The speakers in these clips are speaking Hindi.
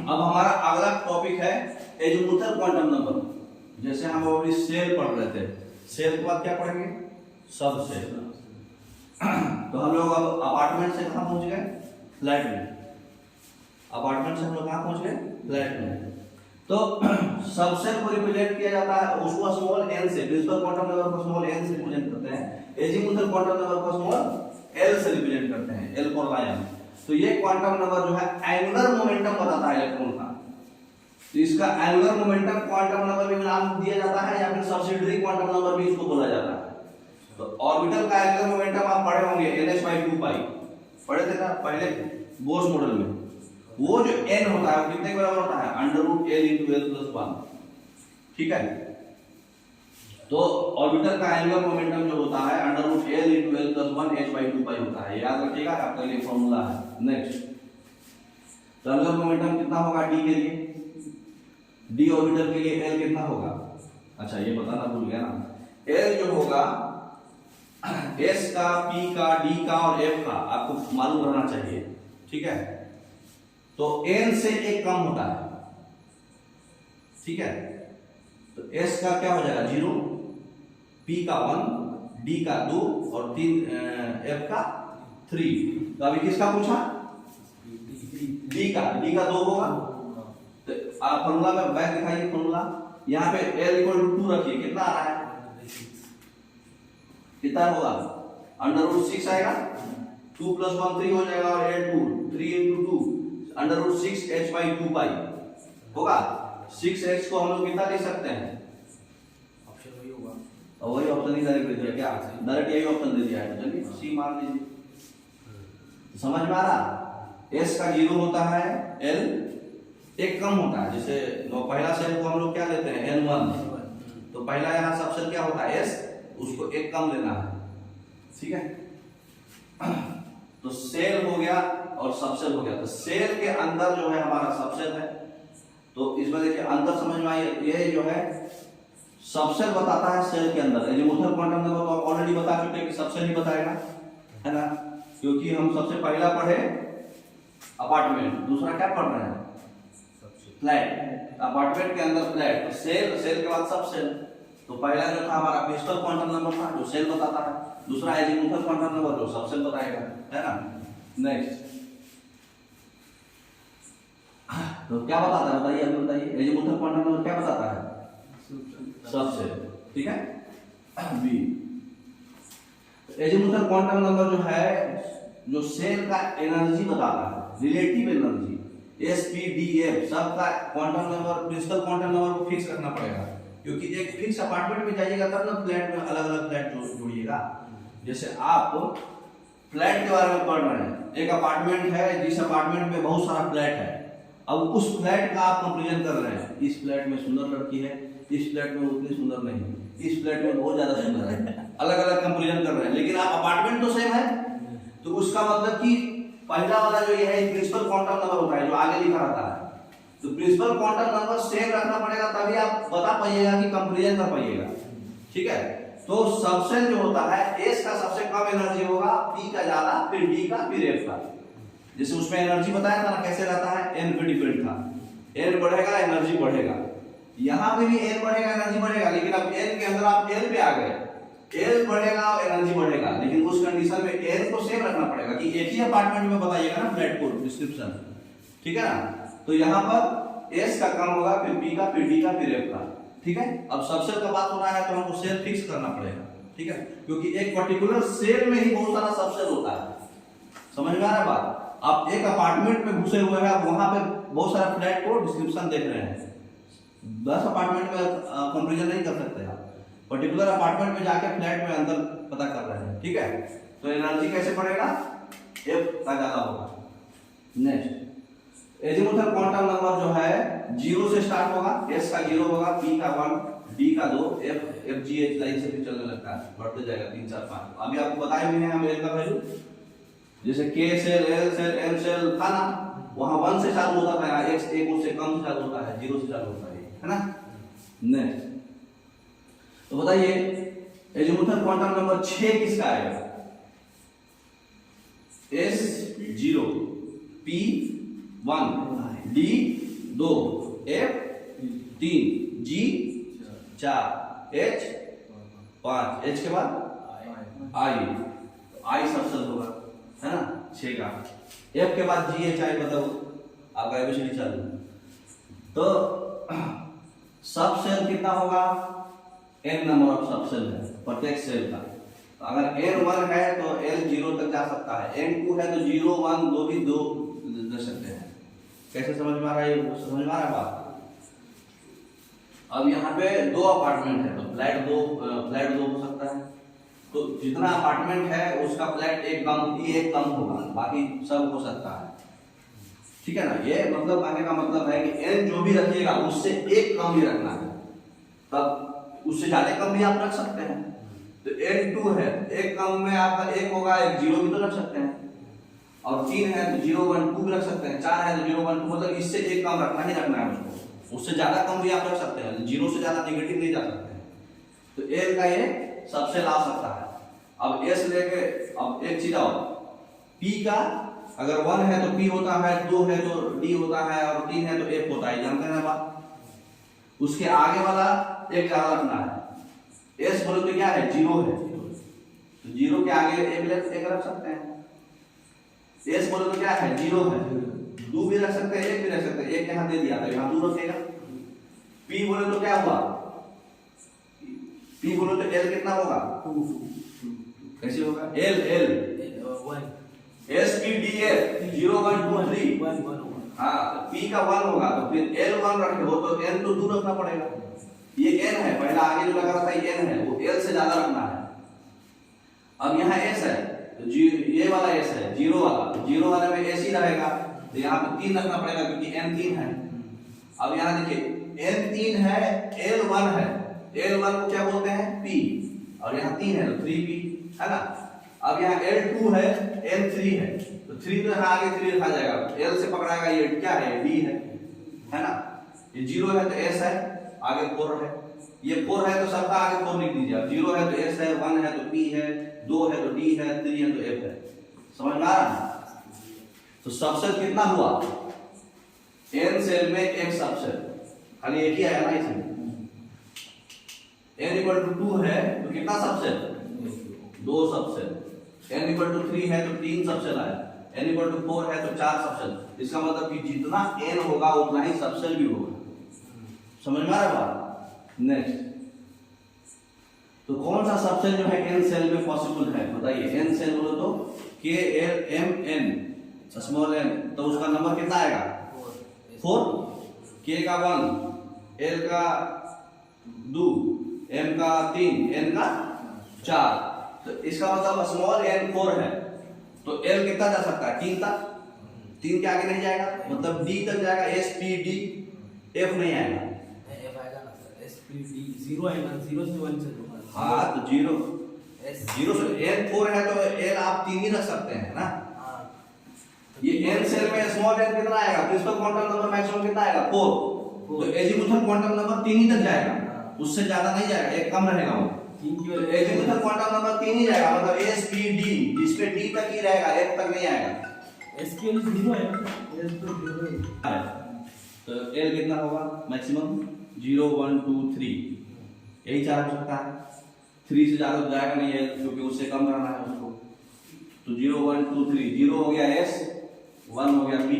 अब हमारा अगला टॉपिक है एजीमुथल क्वांटम नंबर। जैसे हम अभी सेल पढ़ रहे थे, सेल के बाद क्या पढ़ेंगे? सब सेल। तो हम लोग अब अपार्टमेंट से कहाँ पहुंच गए? फ्लैट में। अपार्टमेंट से हम लोग कहाँ पहुंच गए? फ्लैट में। तो सब सेल को रिप्रेजेंट किया जाता है, उसको स्मॉल एन से, प्रिंसिपल क्वांटम नंबर को स्मॉल एन से रिप्रेजेंट करते हैं, एजीमुथल क्वांटम नंबर को स्मॉल एल से रिप्रेजेंट करते हैं, एल फॉर लायन। तो ये क्वांटम नंबर जो है एंगुलर मोमेंटम बताता है इलेक्ट्रॉन का। तो इसका एंगुलर मोमेंटम क्वांटम नंबर भी नाम दिया जाता है या फिर सब्सिडियरी क्वांटम नंबर भी इसको बोला जाता है। तो ऑर्बिटल का एंगुलर मोमेंटम आप पढ़े होंगे nh/2π, पढ़े थे ना पहले बोस मॉडल में। वो जो n होता है वो कितने के बराबर होता है? √L/L+1। ठीक है। तो ऑर्बिटल का एंगुलर मोमेंटम जो होता है √L/L+1 h/2π होता है। याद रखिएगा, आपका ये फॉर्मूला है। नेक्स्ट, तो एंगुलर मोमेंटम कितना होगा d के लिए? d ऑर्बिटल के लिए l कितना होगा? अच्छा ये बताना भूल गया ना। l जो होगा s का, p का, d का और f का आपको मालूम रहना चाहिए। ठीक है। तो n से एक कम होता है। ठीक है। तो s का क्या हो जाएगा? 0, p का 1, d का 2 और 3, f का 3। तो अभी किसका पूछा? d का 2 होगा। तो आप फॉर्मूला में बैक दिखाइए फॉर्मूला। यहाँ पे l = 2 रखिए, कितना आ रहा है? कितना होगा? √6 आएगा, 2 + 1 3 हो जाएगा और l 2, 3 × 2 √6 h/2π होगा। 6h को हम लोग कितना लिख सकते हैं? ऑप्शन वही होगा, और वही ऑप्शन ही डायरेक्ट दे दिया क्या? डायरेक्ट यही ऑप्शन दे दिया है। चलिए सी मान लीजिए। समझ में आ रहा? s का 0 होता है, l एक कम होता है। जैसे पहला सेल को हम लोग क्या लेते हैं? n1। तो पहला यहाँ सबसेल क्या होता है? s, उसको एक कम लेना है। ठीक है। तो सेल हो गया और सबसेल हो गया। तो सेल के अंदर जो है हमारा सबसेल है। तो इसमें देखिए अंतर समझ में आई। ये जो है सबसेल बताता है सेल के अंदर। एजीमुथल क्वांटम नंबर तो ऑलरेडी बता चुके कि सबसेल ही बताएगा, है ना? क्योंकि हम सबसे पहला पढ़े अपार्टमेंट, दूसरा क्या पढ़ रहे हैं? फ्लैट। अपार्टमेंट के अंदर फ्लैट, तो सेल, सेल के बाद सबसेल। तो पहला जो था हमारा प्रिंसिपल क्वांटम नंबर था जो सेल बताता है, दूसरा एजीमुथल क्वांटम नंबर जो सबसेल बताएगा, है ना? नेक्स्ट, तो क्या बताता है बताइए? अभी बताइए, एजीमुथल क्वांटम नंबर क्या बताता है? सबसेल। ठीक है। बी, एजीमुथल क्वांटम नंबर जो है जो सेल का एनर्जी बताता है, रिलेटिव एनर्जी, s,p,d,f सबका quantum number, principal quantum number को फिक्स रखना पड़ेगा। क्योंकि एक फिक्स अपार्टमेंट में जाइएगा तब ना फ्लैट में अलग अलग फ्लैट जोड़िएगा। जैसे आप फ्लैट के बारे में पढ़ रहे हैं, एक अपार्टमेंट है, जिस अपार्टमेंट में बहुत सारा फ्लैट है। अब उस फ्लैट का आप कंपेरिजन कर रहे हैं, इस फ्लैट में सुंदर लड़की है, इस फ्लैट में उतनी सुंदर नहीं, इस फ्लैट में बहुत ज्यादा सुंदर है, अलग अलग कंपेरिजन कर रहे हैं, लेकिन आप अपार्टमेंट तो सेम है। तो उसका मतलब कि पहला वाला जो ये है प्रिंसिपल क्वांटम नंबर होता है जो आगे लिखा रहता है। तो प्रिंसिपल क्वांटम नंबर सेम रखना पड़ेगा, तभी आप बता पाइएगा कि कंपेरिजन कर पाइएगा। ठीक है। तो सबसेल जो होता है, s का सबसे कम एनर्जी होगा, p का ज्यादा, फिर d का, फिर f का। जैसे उसमें एनर्जी बताया था ना कैसे रहता है, n पे डिपेंड था। n बढ़ेगा एनर्जी बढ़ेगा, यहाँ पे भी n बढ़ेगा एनर्जी बढ़ेगा, लेकिन अब n के अंदर आप l पे आ गए, l बढ़ेगा और एनर्जी बढ़ेगा, लेकिन उस कंडीशन में n को सेम रखना पड़ेगा कि एक ही अपार्टमेंट में बताइएगा ना फ्लैट कोड डिस्क्रिप्शन। ठीक है ना? तो यहाँ पर s का कम होगा, फिर p का, फिर d का, फिर f का। ठीक है। अब सबसेल का बात हो रहा है तो हमको सेल फिक्स करना पड़ेगा। ठीक है। क्योंकि एक पर्टिकुलर सेल में ही बहुत सारा सबसेल होता है। समझ में आ रहा है बात? आप एक अपार्टमेंट में घुसे हुए हैं, वहां पे बहुत सारा फ्लैट को डिस्क्रिप्शन देख रहे हैं, 10 अपार्टमेंट में कंपेरिजन नहीं कर सकते आप, पर्टिकुलर अपार्टमेंट में जाके फ्लैट में अंदर पता कर रहे हैं। ठीक है। तो एनर्जी कैसे पड़ेगा? f का ज्यादा होगा। नेक्स्ट, एजीमुथल क्वांटम नंबर जो है 0 से स्टार्ट होगा, s का 0 होगा, p का 1, d का 2, f g h लाइन से भी चलने लगता है, बढ़ते जाएगा 3 4 5। अभी आपको बताए भी हैं हम l का वैल्यू। जैसे k shell, l shell, m shell था ना, वहां 1 से चालू होता था, x एक उससे कम से चालू होता है, 0 से चालू होता है ना? नेक्स्ट, तो बताइए एजीमुथल क्वांटम नंबर 6 किसका आएगा? s 0, p 1, d 2, F 3, G 4, H 5, H के बाद I सबसेल होगा, है ना 6 का। F के बाद G H I बताओ, आपका एबीसीडी चालू। तो सबसेल कितना होगा? n नंबर ऑफ सबसेल है प्रत्येक सेल का। तो अगर n 1 है तो l 0 तक जा सकता है, n 2 है तो 0 1 2 भी 2 दे सकते हैं। कैसे समझ में आ रहा है? ये समझ में आ रहा है बात? अब यहाँ पे 2 अपार्टमेंट है तो फ्लैट 2 हो सकता है। तो जितना अपार्टमेंट है उसका फ्लैट एक कम होगा, बाकी सब हो सकता है, ठीक है ना। ये मतलब कहने का मतलब है कि n जो भी रखिएगा उससे एक कम ही रखना है, तब उससे ज्यादा कम भी आप रख सकते हैं। तो n 2 है, एक कम में आपका 1 होगा, एक 0 भी तो रख सकते हैं, और 3 है तो 0 1 2 भी रख सकते हैं, 4 है तो 0 1 2, मतलब इससे एक कम रखना ही रखना है उसको, उससे ज्यादा कम भी आप रख सकते हैं, 0 से ज्यादा नेगेटिव नहीं जा सकते हैं। तो l का ये सबसे ला सकता है। अब s लेके अब एक चीज आओ, p का अगर 1 है तो p होता है, 2 है तो d होता है, और 3 है तो f होता है, जानते हैं ना बात। उसके आगे वाला एक ज्यादा रखना है। s बोलो तो क्या है? 0 है, तो 0 के आगे एक रख सकते हैं। s बोलो तो क्या है? 0 है, 2 भी रख सकते हैं, 1 भी रख सकते हैं, 1 यहाँ दे दिया तो यहाँ 2 रखेगा। p बोले तो क्या हुआ? p बोलो तो l कितना होगा? 2। कैसे होगा? l 1 s p d f 0 1 2 3 हाँ, तो p का 1 होगा तो फिर l 1 रखे हो तो n तो 2 रखना पड़ेगा। ये n है, पहला आगे जो लगा रहा था ये n है, वो l से ज्यादा रखना है। अब यहाँ s है तो ये वाला s है, 0 वाले में s ही रहेगा, तो यहाँ पे 3 रखना पड़ेगा क्योंकि n 3 है। अब यहाँ देखिए n 3 है, l 1 है, l 1 को क्या बोलते हैं? p, और यहाँ 3 है तो 3p, है ना। अब यहाँ l 2 है, n 3 है, तो 3 तो यहाँ आगे 3 रखा जाएगा, l से पकड़ाएगा, ये क्या है? d है ना। ये 0 है तो s है, आगे 4 है, ये 4 है तो सबका आगे 4 लिख दीजिए। अब 0 है तो s है, 1 है तो p है, 2 है तो d है, 3 है तो f है। समझ में आ रहा है? तो सबसेल कितना हुआ? n सेल में एक सबसेल, खाली एक ही आया ना इसमें। n इक्वल टू 2 है तो कितना subshell? 2 subshell. n equal to 3 है तो 3 सबसेल आया, n इक्वल टू 4 है तो 4 सबसेल। इसका मतलब कि जितना n होगा उतना ही सबसेल भी होगा। समझ में आ रहा है बात? नेक्स्ट, तो कौन सा सबसेल जो है n सेल में पॉसिबल है? बताइए। n सेल बोलो तो k l m n small n, तो उसका नंबर कितना आएगा? 4, k का 1, l का 2, m का 3, n का 4। तो इसका मतलब स्मॉल n 4 है तो l कितना जा सकता है? 3 तक, 3 के आगे नहीं जाएगा, मतलब d तक जाएगा, s p d, f नहीं आएगा। f आएगा ना सर, s p d 0 आएगा, 0 से 1 से होगा। हाँ तो 0 से n 4 है तो l आप 3 ही रख सकते हैं ना। ये n सेल में स्मॉल n कितना आएगा? प्रिंसिपल क्वांटम नंबर मैक्सिमम कितना आएगा? 4, तो एजीमुथल क्वांटम नंबर 3 ही तक जाएगा, उससे ज्यादा नहीं जाएगा, एक कम रहेगा वो। एजीमुथल क्वांटम नंबर 3 ही जाएगा, मतलब s p d, जिसपे d तक ही रहेगा, f तक नहीं आएगा। s के लिए 0 है, s तो 0 है, तो l कितना होगा मैक्सिमम? 0 1 2 3, यही 4 हो सकता है, 3 से ज्यादा तो जाएगा नहीं है क्योंकि उससे कम रहना है उसको। तो 0 1 2 3, 0 हो गया s, 1 हो गया b,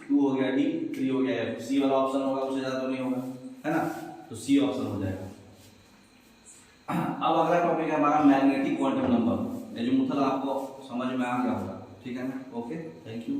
2 हो गया d, 3 हो गया f। c वाला ऑप्शन होगा, उससे ज्यादा तो नहीं होगा, है ना, तो c ऑप्शन हो जाएगा। अब अगला टॉपिक है हमारा मैग्नेटिक क्वांटम नंबर। एजीमुथल आपको समझ में आ गया होगा, ठीक है ना। Okay, thank you.